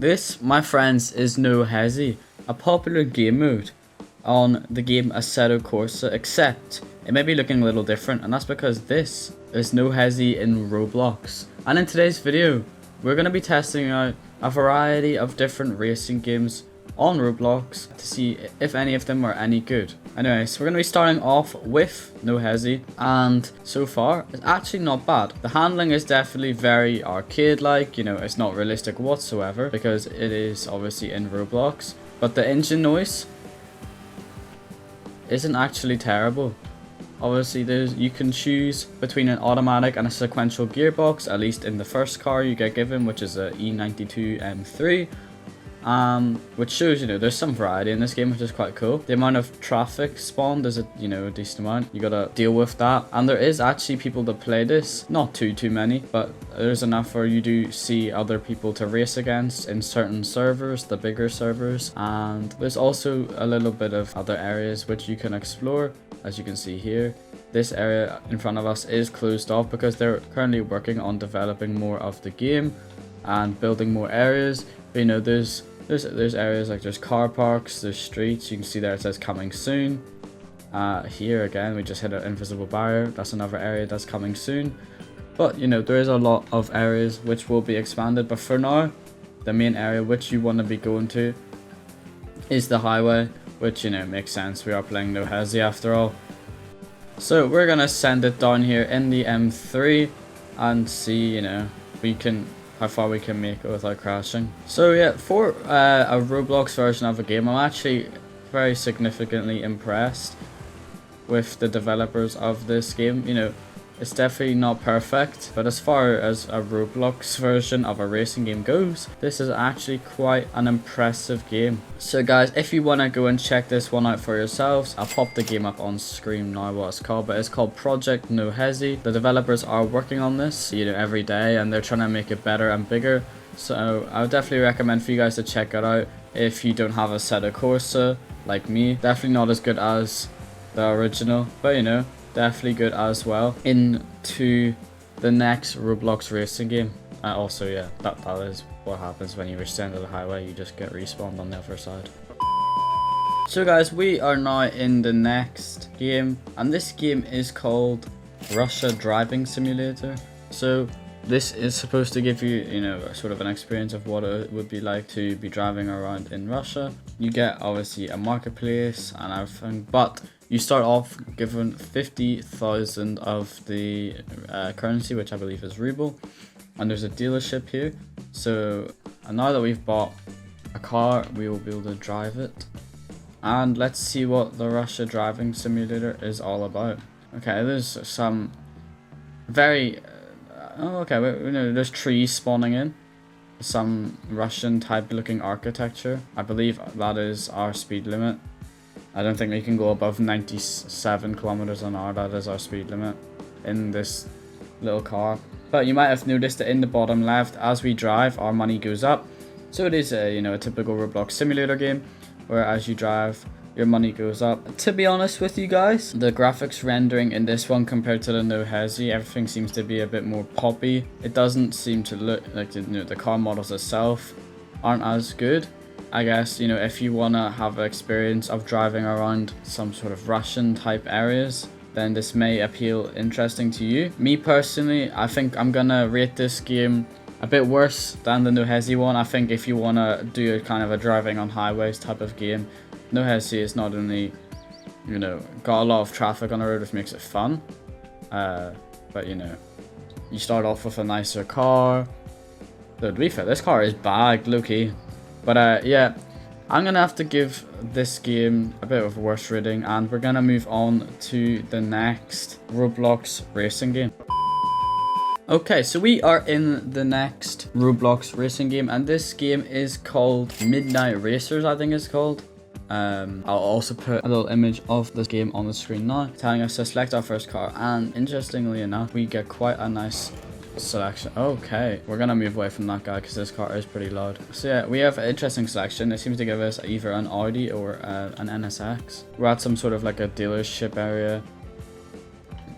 This, my friends, is Noesi, a popular game mode on the game Assetto Corsa, except it may be looking a little different, and that's because this is Noesi in Roblox. And in today's video, we're going to be testing out a variety of different racing games on Roblox to see if any of them are any good. Anyway, so we're going to be starting off with Noesi, and so far it's actually not bad. The handling is definitely very arcade-like, you know, it's not realistic whatsoever because it is obviously in Roblox, but the engine noise isn't actually terrible. Obviously, you can choose between an automatic and a sequential gearbox, at least in the first car you get given, which is a E92 M3. Which shows, you know, there's some variety in this game, which is quite cool. The amount of traffic spawned is a decent amount. You gotta deal with that, and there is actually people that play this, not too many, but there's enough where you do see other people to race against in certain servers, the bigger servers. And there's also a little bit of other areas which you can explore. As you can see here, this area in front of us is closed off because they're currently working on developing more of the game and building more areas. But, you know, there's areas like there's car parks, there's streets. You can see there it says coming soon. Here again, we just hit an invisible barrier. That's another area that's coming soon. But, you know, there is a lot of areas which will be expanded. But for now, the main area which you want to be going to is the highway, which, you know, makes sense. We are playing Noesi after all. So we're gonna send it down here in the M3 and see, you know, how far we can make it without crashing. So yeah, for a Roblox version of a game, I'm actually very significantly impressed with the developers of this game. You know, it's definitely not perfect, but as far as a Roblox version of a racing game goes, this is actually quite an impressive game. So guys, if you want to go and check this one out for yourselves, I'll pop the game up on screen now what it's called, but it's called Project Noesi. The developers are working on this, you know, every day, and they're trying to make it better and bigger. So I would definitely recommend for you guys to check it out if you don't have a Assetto Corsa like me. Definitely not as good as the original, but you know, definitely good as well. Into the next Roblox racing game. Also, yeah, that is what happens when you reach the end of the highway. You just get respawned on the other side. So guys, we are now in the next game, and this game is called Russia Driving Simulator. So this is supposed to give you, you know, sort of an experience of what it would be like to be driving around in Russia. You get obviously a marketplace and everything, but you start off given 50,000 of the currency, which I believe is ruble, and there's a dealership here. So now that we've bought a car, we will be able to drive it, and let's see what the Russia Driving Simulator is all about. Okay, there's some very there's trees spawning in, some Russian type looking architecture. I believe that is our speed limit. I don't think we can go above 97 kilometers an hour. That is our speed limit in this little car. But you might have noticed that in the bottom left, as we drive, our money goes up. So it is a, you know, a typical Roblox simulator game where as you drive, your money goes up. To be honest with you guys, the graphics rendering in this one compared to the Noesi, everything seems to be a bit more poppy. It doesn't seem to look like the car models itself aren't as good. I guess, you know, if you want to have an experience of driving around some sort of Russian type areas, then this may appeal interesting to you. Me personally, I think I'm gonna rate this game a bit worse than the Noesi one. I think if you want to do a kind of a driving on highways type of game, Noesi is not only, you know, got a lot of traffic on the road, which makes it fun, but you know, you start off with a nicer car. Though, to be fair, this car is bagged, low-key. But yeah, I'm gonna have to give this game a bit of a worse rating, and we're gonna move on to the next Roblox racing game. Okay, so we are in the next Roblox racing game, and this game is called Midnight Racers, I think it's called. I'll also put a little image of this game on the screen now, telling us to select our first car, and interestingly enough, we get quite a nice selection. Okay, we're gonna move away from that guy because this car is pretty loud. So yeah, we have an interesting selection. It seems to give us either an Audi or an NSX. We're at some sort of like a dealership area.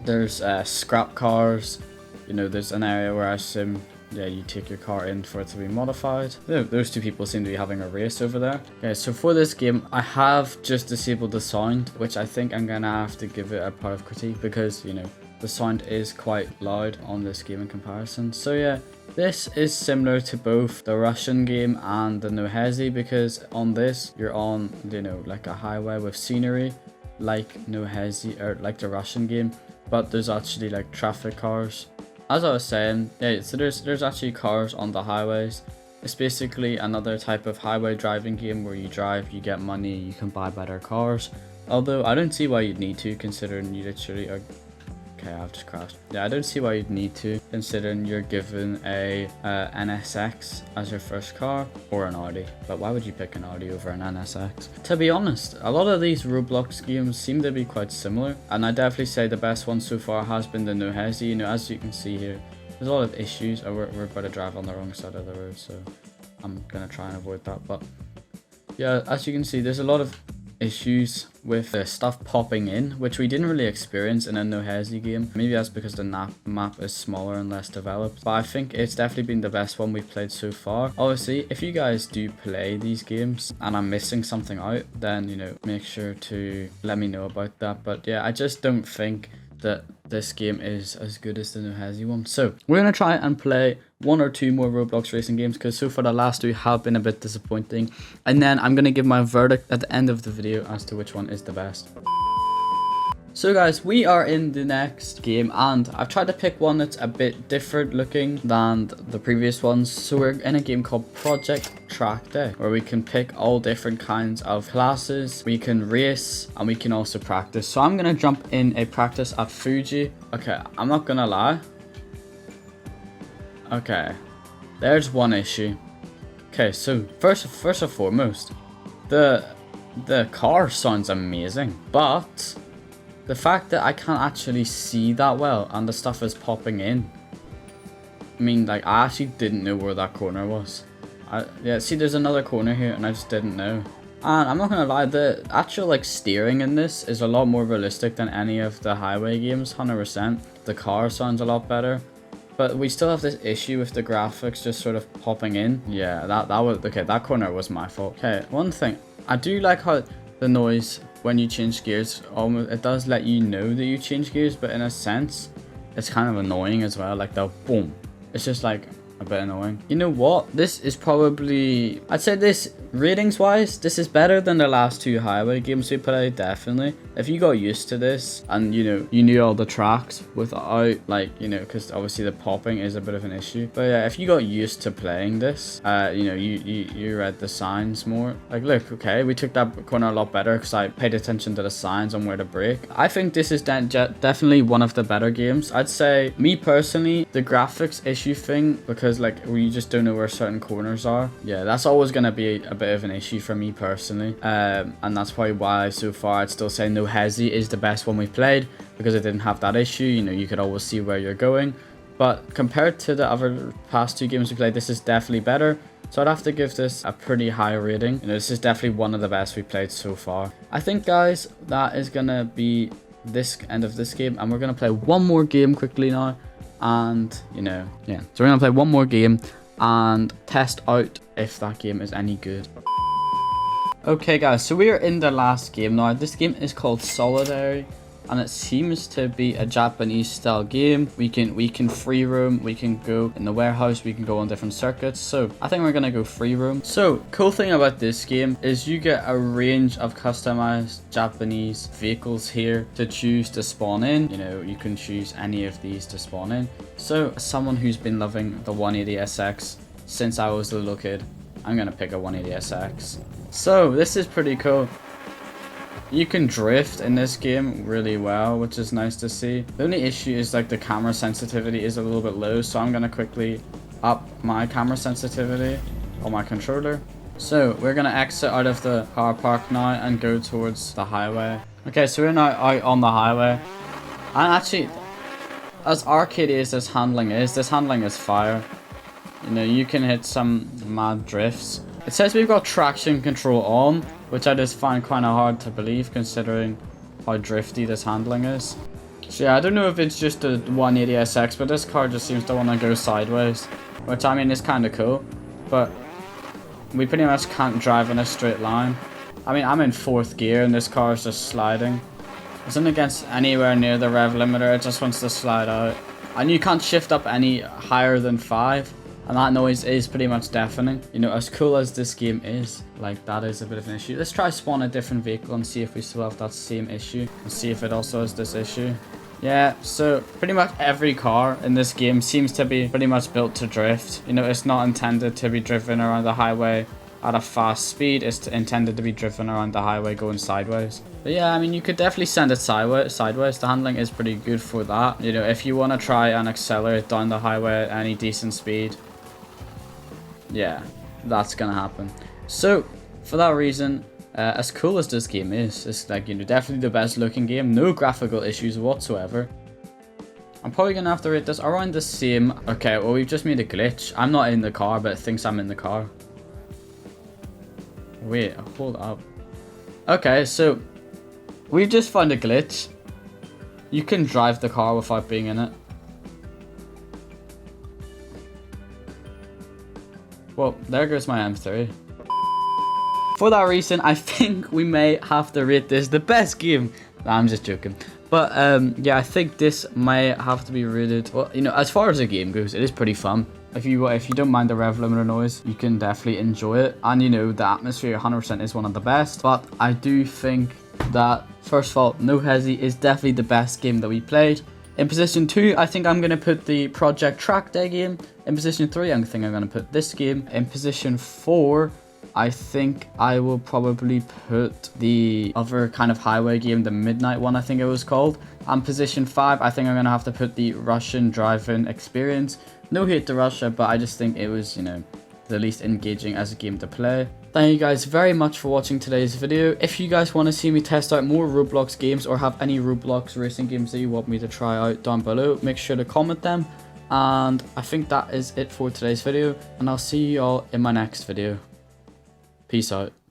There's scrap cars. You know, there's an area where I assume yeah, you take your car in for it to be modified. Those two people seem to be having a race over there. Okay, so for this game, I have just disabled the sound, which I think I'm gonna have to give it a part of critique because, you know, the sound is quite loud on this game in comparison. So yeah, this is similar to both the Russian game and the Noesi, because on this, you're on, you know, like a highway with scenery, like Noesi, or like the Russian game, but there's actually like traffic cars. As I was saying, yeah, so there's actually cars on the highways. It's basically another type of highway driving game where you drive, you get money, you can buy better cars. Although I don't see why you'd need to, considering you literally are... Okay, I've just crashed. Yeah, I don't see why you'd need to, considering you're given a NSX as your first car, or an Audi. But why would you pick an Audi over an NSX? To be honest, a lot of these Roblox games seem to be quite similar, and I definitely say the best one so far has been the Noesi. You know, as you can see here, there's a lot of issues. Oh, we're about to drive on the wrong side of the road, so I'm gonna try and avoid that. But yeah, as you can see, there's a lot of issues with the stuff popping in, which we didn't really experience in a Noesi game. Maybe that's because the map is smaller and less developed, but I think it's definitely been the best one we've played so far. Obviously, if you guys do play these games and I'm missing something out, then, you know, make sure to let me know about that. But yeah, I just don't think that this game is as good as the Noesi one. So we're gonna try and play one or two more Roblox racing games, because so far the last two have been a bit disappointing, and then I'm gonna give my verdict at the end of the video as to which one is the best. So guys, we are in the next game, and I've tried to pick one that's a bit different looking than the previous ones. So we're in a game called Project Track Day, where we can pick all different kinds of classes, we can race, and we can also practice. So I'm gonna jump in a practice at Fuji. Okay, I'm not gonna lie. Okay, there's one issue. Okay, so first and foremost, the car sounds amazing, but the fact that I can't actually see that well and the stuff is popping in. I mean, like, I actually didn't know where that corner was. Yeah, see, there's another corner here and I just didn't know. And I'm not gonna lie, the actual like steering in this is a lot more realistic than any of the highway games, 100%. The car sounds a lot better. But we still have this issue with the graphics just sort of popping in. Yeah, that was, okay, that corner was my fault. Okay, one thing, I do like how the noise when you change gears, almost, it does let you know that you change gears, but in a sense, it's kind of annoying as well, like the boom. It's just like a bit annoying. You know what? This is probably, I'd say this, ratings wise, this is better than the last two highway games we played, definitely. If you got used to this and, you know, you knew all the tracks without, like, you know, because obviously the popping is a bit of an issue. But yeah, if you got used to playing this, you know, you read the signs more. Like, look, okay, we took that corner a lot better because I paid attention to the signs on where to brake. I think this is definitely one of the better games. I'd say, me personally, the graphics issue thing, because like we just don't know where certain corners are. Yeah, that's always going to be a bit of an issue for me personally. And that's probably why so far I'd still say Noesi is the best one we've played, because it didn't have that issue. You know, you could always see where you're going. But compared to the other past two games we played, this is definitely better. So I'd have to give this a pretty high rating. You know, this is definitely one of the best we played so far. I think, guys, that is going to be this end of this game. And we're going to play one more game quickly now. And, you know, yeah. So we're going to play one more game and test out if that game is any good. Okay, guys, so we are in the last game now. This game is called Solidary, and it seems to be a Japanese style game. We can free roam, we can go in the warehouse, we can go on different circuits. So I think we're gonna go free roam. So cool thing about this game is you get a range of customized Japanese vehicles here to choose to spawn in. You know, you can choose any of these to spawn in. So as someone who's been loving the 180SX since I was a little kid, I'm gonna pick a 180SX. So this is pretty cool. You can drift in this game really well, which is nice to see. The only issue is like the camera sensitivity is a little bit low, so I'm gonna quickly up my camera sensitivity on my controller. So we're gonna exit out of the car park now and go towards the highway. Okay, so we're now out on the highway. And actually, as arcadey as this handling is fire. You know, you can hit some mad drifts. It says we've got traction control on, which I just find kind of hard to believe considering how drifty this handling is. So yeah, I don't know if it's just a 180SX, but this car just seems to want to go sideways. which I mean is kind of cool, but we pretty much can't drive in a straight line. I mean, I'm in 4th gear and this car is just sliding. It isn't against anywhere near the rev limiter, it just wants to slide out. And you can't shift up any higher than 5. And that noise is pretty much deafening. You know, as cool as this game is, like, that is a bit of an issue. Let's try spawn a different vehicle and see if we still have that same issue. And see if it also has this issue. Yeah, so pretty much every car in this game seems to be pretty much built to drift. You know, it's not intended to be driven around the highway at a fast speed. It's intended to be driven around the highway going sideways. But yeah, I mean, you could definitely send it sideways. The handling is pretty good for that. You know, if you want to try and accelerate down the highway at any decent speed, yeah, that's gonna happen. So, for that reason, as cool as this game is, it's like, you know, definitely the best looking game. No graphical issues whatsoever. I'm probably gonna have to rate this around the same. Okay, well, we've just made a glitch. I'm not in the car, but it thinks I'm in the car. Wait, hold up. Okay, so we've just found a glitch. You can drive the car without being in it. Well, there goes my M3. For that reason, I think we may have to rate this the best game. Nah, I'm just joking. But yeah, I think this may have to be rated. Well, you know, as far as the game goes, it is pretty fun. If you don't mind the rev limiter noise, you can definitely enjoy it. And you know, the atmosphere 100% is one of the best. But I do think that, first of all, Noesi is definitely the best game that we played. In position 2, I think I'm going to put the Project Track Day game. In position 3, I think I'm going to put this game. In position 4, I think I will probably put the other kind of highway game, the Midnight one, I think it was called. And position 5, I think I'm going to have to put the Russian driving experience. No hate to Russia, but I just think it was, you know, the least engaging as a game to play. Thank you guys very much for watching today's video. If you guys want to see me test out more Roblox games or have any Roblox racing games that you want me to try out down below, make sure to comment them. And I think that is it for today's video, and I'll see you all in my next video. Peace out.